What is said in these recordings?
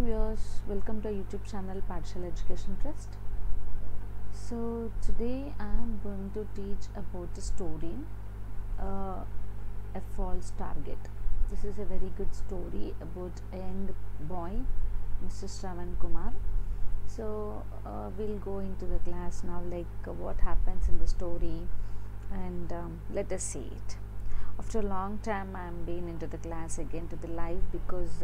viewers, welcome to our YouTube channel Pathshala Education Trust. So today I am going to teach about the story A False Target. This is a very good story about a young boy, Mr. Shravan Kumar. So we'll go into the class now, what happens in the story, and let us see it. After a long time I am being into the class again to the live because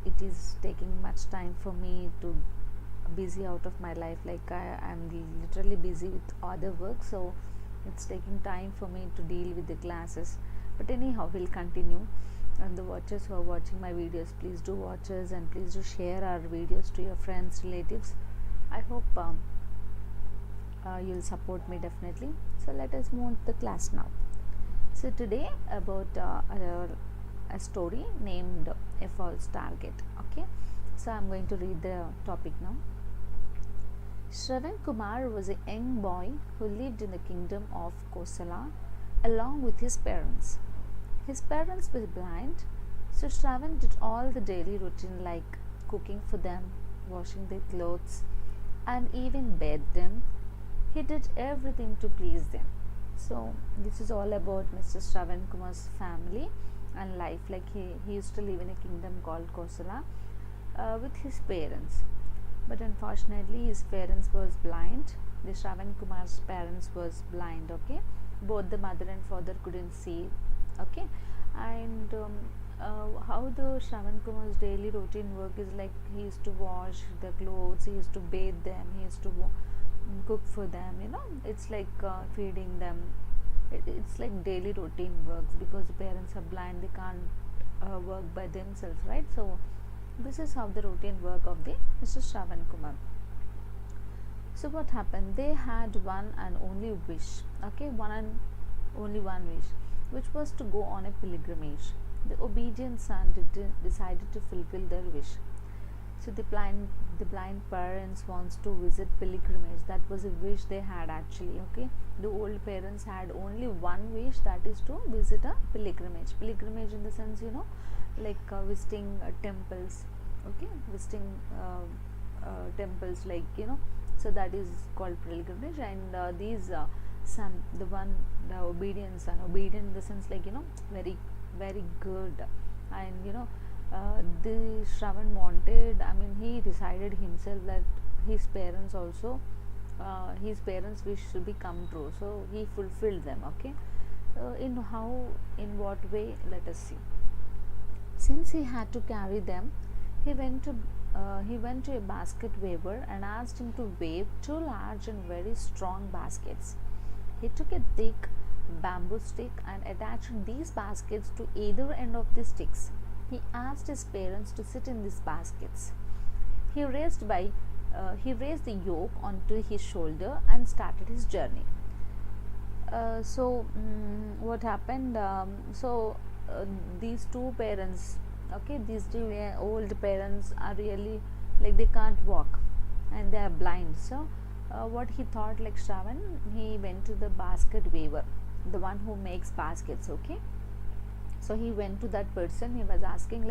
it is taking much time for me to busy out of my life. I'm literally busy with other work, so it's taking time for me to deal with the classes. But anyhow, we'll continue. And the watchers who are watching my videos, please do watch us and please do share our videos to your friends, relatives. I hope you'll support me definitely. So let us move on to the class now. So today about a story named A False Target. Okay, so I'm going to read the topic now. Shravan Kumar was a young boy who lived in the kingdom of Kosala along with his parents. His parents were blind, so Shravan did all the daily routine like cooking for them, washing their clothes, and even bathed them. He did everything to please them. So this is all about Mr. Shravan Kumar's family and life. He used to live in a kingdom called Kosala with his parents, but unfortunately his parents was blind. The Shravan Kumar's parents was blind. Okay, both the mother and father couldn't see. Okay, and how the Shravan Kumar's daily routine work is like, he used to wash the clothes, he used to bathe them, he used to cook for them. It's like feeding them. It's like daily routine works because the parents are blind, they can't work by themselves, right? So this is how the routine work of the Mr. Shravan Kumar. So what happened, they had one and only wish. Okay, only one wish, which was to go on a pilgrimage. The obedient son decided to fulfill their wish. So the blind parents wants to visit pilgrimage. That was a wish they had actually. Okay, the old parents had only one wish, that is to visit a pilgrimage. Pilgrimage in the sense, visiting temples. Okay, visiting temples, so that is called pilgrimage. And these son, the obedient son, obedient in the sense very very good, and the Shravan wanted, he decided himself that his parents also, his parents wish should be come true, so he fulfilled them. Okay, in what way, let us see. Since he had to carry them, he went to a basket weaver and asked him to weave two large and very strong baskets. He took a thick bamboo stick and attached these baskets to either end of the sticks. He asked his parents to sit in these baskets. He raised the yoke onto his shoulder and started his journey. What happened? These two parents, okay, these two old parents are really they can't walk and they are blind. So what he thought, Shravan, he went to the basket weaver, the one who makes baskets. Okay, so he went to that person. He was asking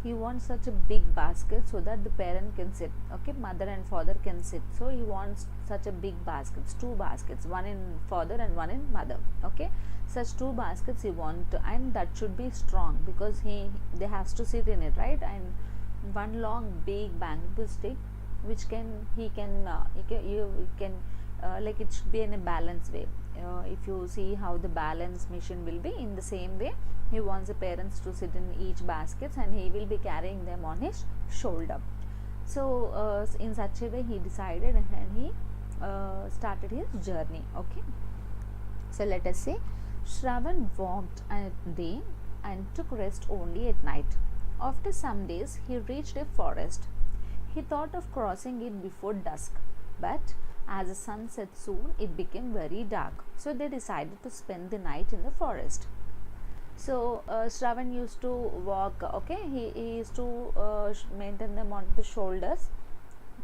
he wants such a big basket so that the parent can sit. Okay, mother and father can sit. So he wants such a big baskets, two baskets, one in father and one in mother. Okay, such two baskets he want, and that should be strong because they has to sit in it, right? And one long big bamboo stick which you can it should be in a balanced way. If you see how the balance machine will be, in the same way he wants the parents to sit in each baskets and he will be carrying them on his shoulder. So in such a way he decided and he started his journey. Okay, so let us say Shravan walked at day and took rest only at night. After some days he reached a forest. He thought of crossing it before dusk, but as the sun set soon, it became very dark. So they decided to spend the night in the forest. So Shravan used to walk. Okay, he used to maintain them on the shoulders.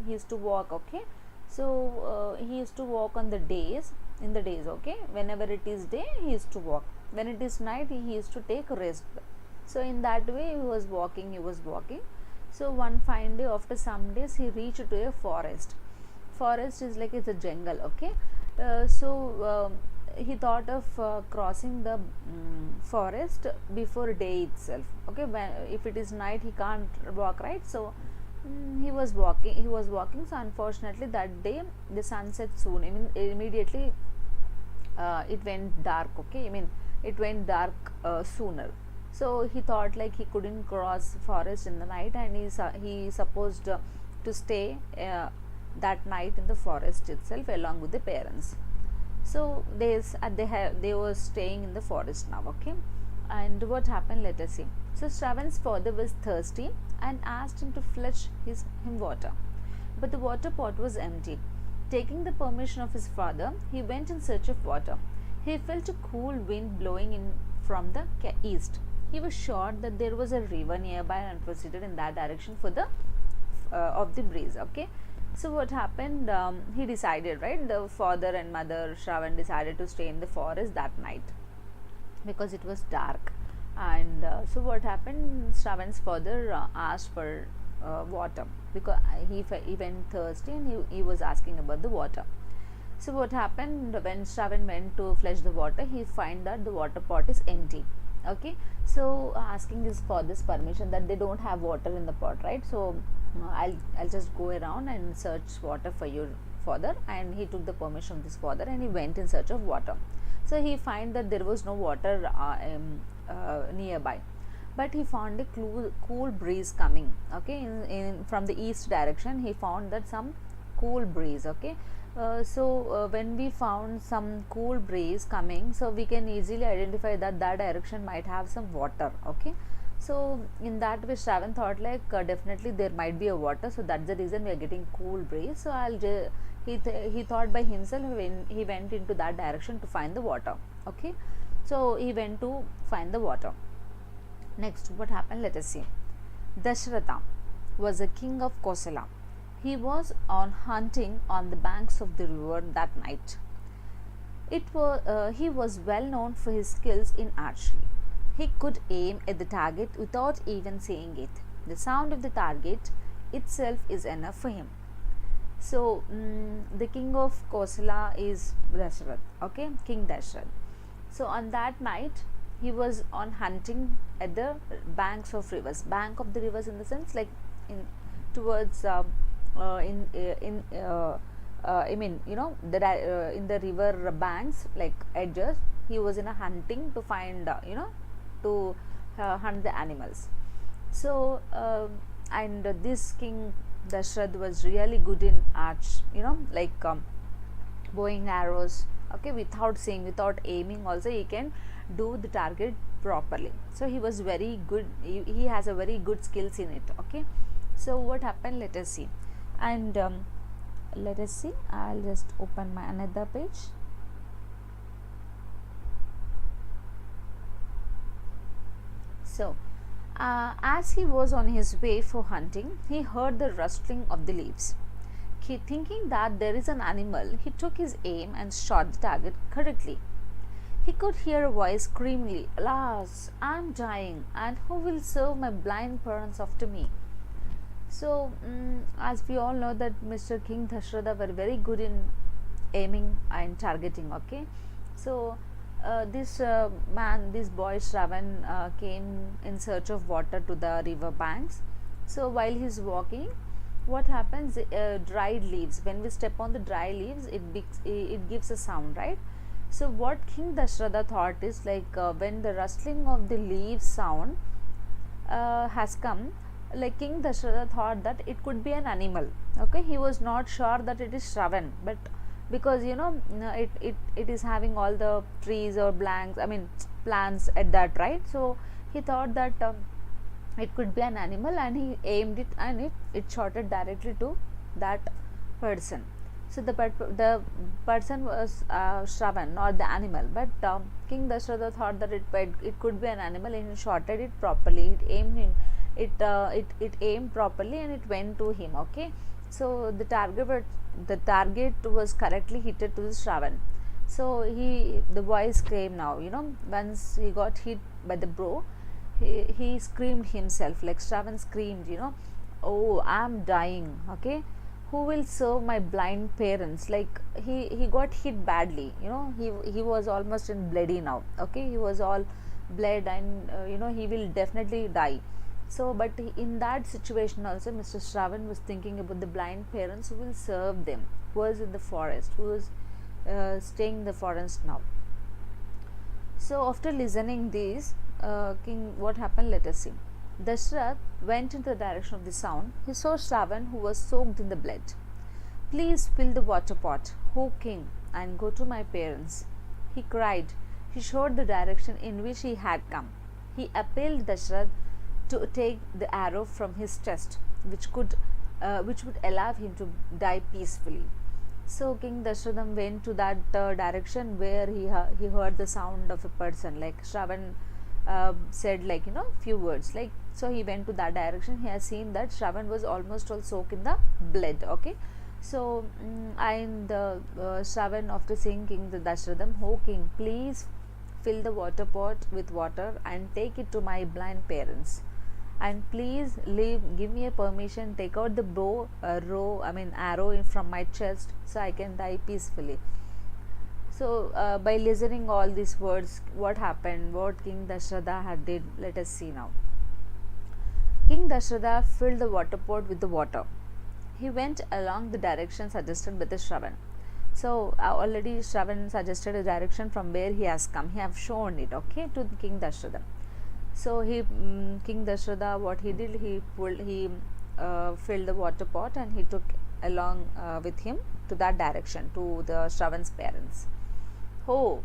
He used to walk. Okay, so he used to walk on the days. In the days, okay, whenever it is day, he used to walk. When it is night, he used to take rest. So in that way, he was walking. So one fine day, after some days, he reached to a forest. Forest is like it's a jungle, okay. He thought of crossing the forest before day itself, okay. When if it is night, he can't walk, right? So he was walking. So unfortunately, that day the sun set soon. I mean, immediately it went dark, okay. I mean, it went dark sooner. So he thought like he couldn't cross forest in the night, and he supposed to stay that night in the forest itself along with the parents. So they were staying in the forest now, okay. And what happened, let us see. So Shravan's father was thirsty and asked him to fetch him water, but the water pot was empty. Taking the permission of his father, he went in search of water. He felt a cool wind blowing in from the east. He was sure that there was a river nearby and proceeded in that direction for the of the breeze, okay. So what happened, he decided, right, the father and mother Shravan decided to stay in the forest that night because it was dark. And so what happened, Shravan's father asked for water because he went thirsty, and he was asking about the water. So what happened, when Shravan went to fetch the water, he find that the water pot is empty, okay. So asking his father's permission that they don't have water in the pot, right. So I'll just go around and search water for your father. And he took the permission of his father, and he went in search of water. So he find that there was no water nearby, but he found a cool breeze coming, okay. In from the east direction, he found that some cool breeze, okay. When we found some cool breeze coming, so we can easily identify that direction might have some water, okay. So in that way, Shravan thought like definitely there might be a water, so that's the reason we are getting cool breeze. So he thought by himself when he went into that direction to find the water, okay. So he went to find the water. Next, what happened, let us see. Dashratha was a king of Kosala. He was on hunting on the banks of the river that night. He was well known for his skills in archery. He could aim at the target without even seeing it. The sound of the target itself is enough for him. So the king of Kosala is Dashrath, okay, King Dashrath. So on that night, he was on hunting at the banks of rivers. Bank of the rivers in the sense like in towards I mean, you know, in the river banks, like edges, he was in a hunting to find to hunt the animals. So and this king Dashrath was really good in arch, like bowing arrows, okay, without seeing, without aiming also he can do the target properly. So he was very good, he has a very good skills in it, okay. So what happened, let us see. And let us see, I'll just open my another page. So as he was on his way for hunting, he heard the rustling of the leaves. Thinking that there is an animal, he took his aim and shot the target correctly. He could hear a voice screamingly, "Alas, I am dying, and who will serve my blind parents after me?" So, as we all know that Mr. King Dashratha were very good in aiming and targeting, okay. So, this boy Shravan came in search of water to the river banks. So, while he is walking, what happens, dried leaves, when we step on the dry leaves, it gives a sound, right. So what King Dashratha thought is like when the rustling of the leaves sound has come, like King Dashratha thought that it could be an animal, okay. He was not sure that it is Shravan, but because it is having all the trees or plants at that, right. So he thought that it could be an animal, and he aimed it, and it shot it directly to that person. So the person was Shravan, not the animal, but King Dashratha thought that it could be an animal, and he shot it properly. It aimed properly, and it went to him, okay. So the target was correctly hit to the Shravan. So the boy screamed now, once he got hit by the bow, he screamed himself, like Shravan screamed, oh, I'm dying, okay, who will serve my blind parents? Like he got hit badly, he was almost in bloody now, okay, he was all bled, and he will definitely die. So but in that situation also, Mr. Shravan was thinking about the blind parents who will serve them, who was in the forest, who was staying in the forest now. So after listening this, king, what happened, let us see. Dashrath went in the direction of the sound. He saw Shravan, who was soaked in the blood. Please fill the water pot, O king, and go to my parents, he cried. He showed the direction in which he had come. He appealed Dashrath to take the arrow from his chest, which would allow him to die peacefully. So King Dashratham went to that direction where he heard the sound of a person, like Shravan said, like few words, like, so he went to that direction. He has seen that Shravan was almost all soaked in the blood, okay. So and Shravan, after seeing King Dashratham, "Oh king, please fill the water pot with water and take it to my blind parents, and please give me a permission, take out the arrow from my chest, so I can die peacefully." So by listening all these words, what happened, what King Dashratha had did, let us see now. King Dashratha filled the water pot with the water. He went along the direction suggested by the Shravan. So already Shravan suggested a direction from where he has come. He have shown it, okay, to King Dashratha. So King Dashratha, what he did, he filled the water pot and he took along with him to that direction, to the Shravan's parents. Oh,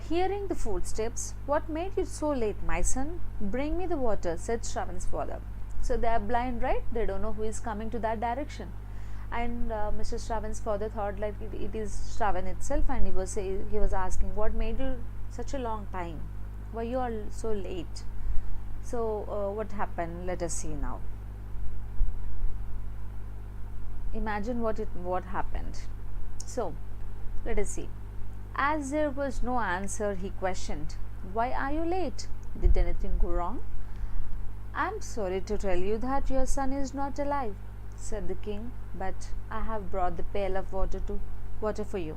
hearing the footsteps, what made you so late, my son? Bring me the water, said Shravan's father. So they are blind, right? They don't know who is coming to that direction. And Mr. Shravan's father thought like it is Shravan itself, and he was asking, what made you such a long time? Why you are so late? So what happened? Let us see now. Imagine what happened. So let us see. As there was no answer, he questioned, "Why are you late? Did anything go wrong?" "I am sorry to tell you that your son is not alive," said the king, "but I have brought the pail of water for you.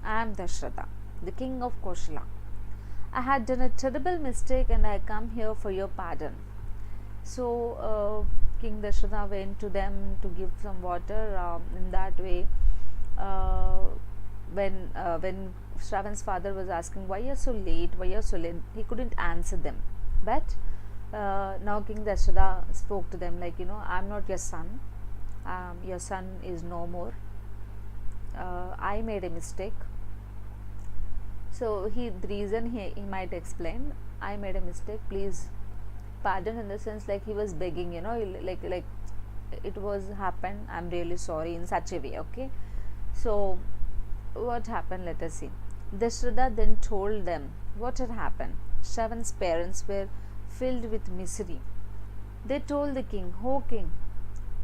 I am Dashratha, the king of Koshala. I had done a terrible mistake and I come here for your pardon." So King Dashratha went to them to give some water. In that way, when Shravan's father was asking, "Why you're so late? Why you're so late?" he couldn't answer them. But now King Dashratha spoke to them like, "I'm not your son. Your son is no more. I made a mistake." So the reason he might explain, "I made a mistake. Please pardon," in the sense like he was begging, like it was happened. I'm really sorry, in such a way. Okay. So what happened? Let us see. Dashratha then told them what had happened. Shravan's parents were filled with misery. They told the king, "Oh king,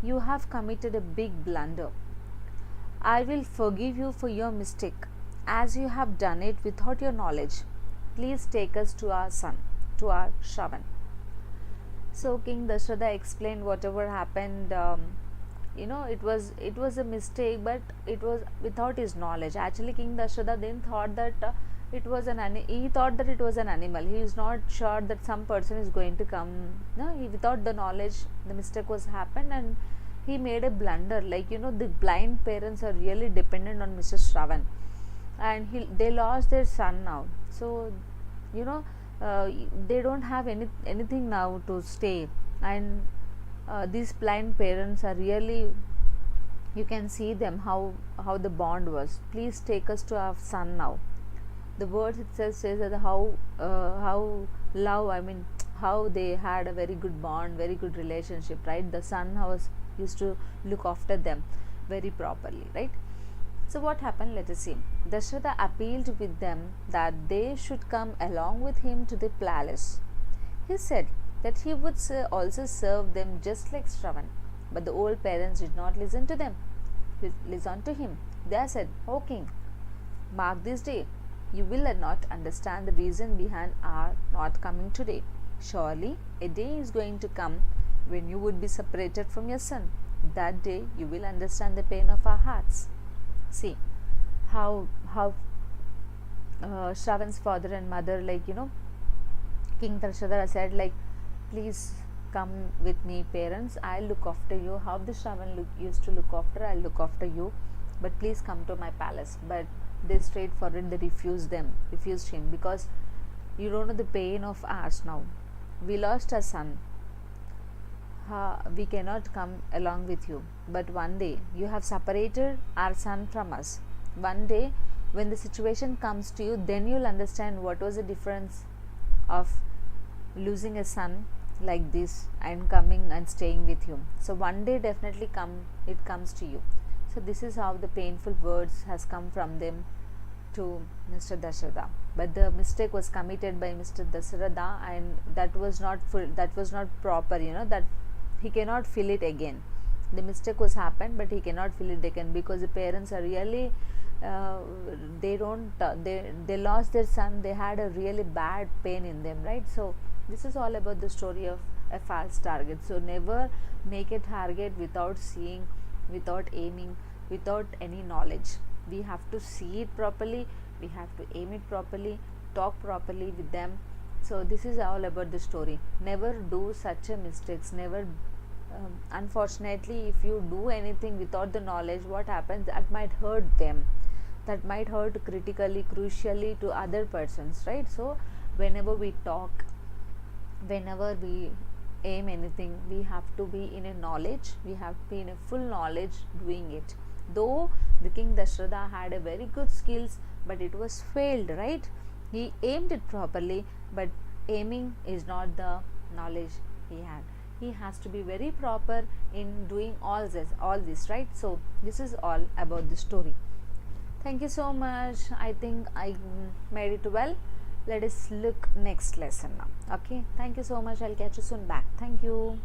you have committed a big blunder. I will forgive you for your mistake, as you have done it without your knowledge. Please take us to our son, to our Shravan." So King Dashratha explained whatever happened. It was a mistake, but it was without his knowledge. Actually, King Dashratha then thought that he thought that it was an animal. He is not sure that some person is going to come. No, without the knowledge, the mistake was happened, and he made a blunder. Like the blind parents are really dependent on Mr. Shravan, and they lost their son now. So they don't have anything now to stay, and these blind parents are really, you can see them how the bond was. "Please take us to our son now." The words itself says that how love, how they had a very good bond, very good relationship, right? The son used to look after them very properly, right? So what happened? Let us see. Dashratha appealed with them that they should come along with him to the palace. He said that he would also serve them just like Shravan. But the old parents did not listen to them. Listen to him. They said, "O king, mark this day. You will not understand the reason behind our not coming today. Surely a day is going to come when you would be separated from your son. That day you will understand the pain of our hearts. See how Shravan's father and mother, like, King Darshadhara said, like, please come with me, parents, I'll look after you. How the Shravan used to look after, I'll look after you, but please come to my palace. But they straightforward, they refused him, because you don't know the pain of ours now. We lost our son. We cannot come along with you, but one day you have separated our son from us. One day when the situation comes to you, then you'll understand what was the difference of losing a son like this and coming and staying with you. So one day definitely it comes to you. So this is how the painful words has come from them to Mr. Dasharatha. But the mistake was committed by Mr. Dasharatha, and that was not proper, that he cannot feel it again. The mistake was happened, but he cannot feel it again, because the parents are really they lost their son. They had a really bad pain in them, right? So this is all about the story of a false target. So never make a target without seeing, without aiming, without any knowledge. We have to see it properly, we have to aim it properly, talk properly with them. So this is all about the story. Never do such a mistakes. Never unfortunately, if you do anything without the knowledge, what happens, that might hurt them, that might hurt critically, crucially to other persons, right? So whenever we talk, whenever we aim anything, we have to be in a knowledge, we have to be in a full knowledge doing it. Though the King Dasharatha had a very good skills, but it was failed, right? He aimed it properly, but aiming is not the knowledge he had. He has to be very proper in doing all this, right? So this is all about the story. Thank you so much. I think I made it well. Let us look next lesson now. Okay, thank you so much. I'll catch you soon back. Thank you.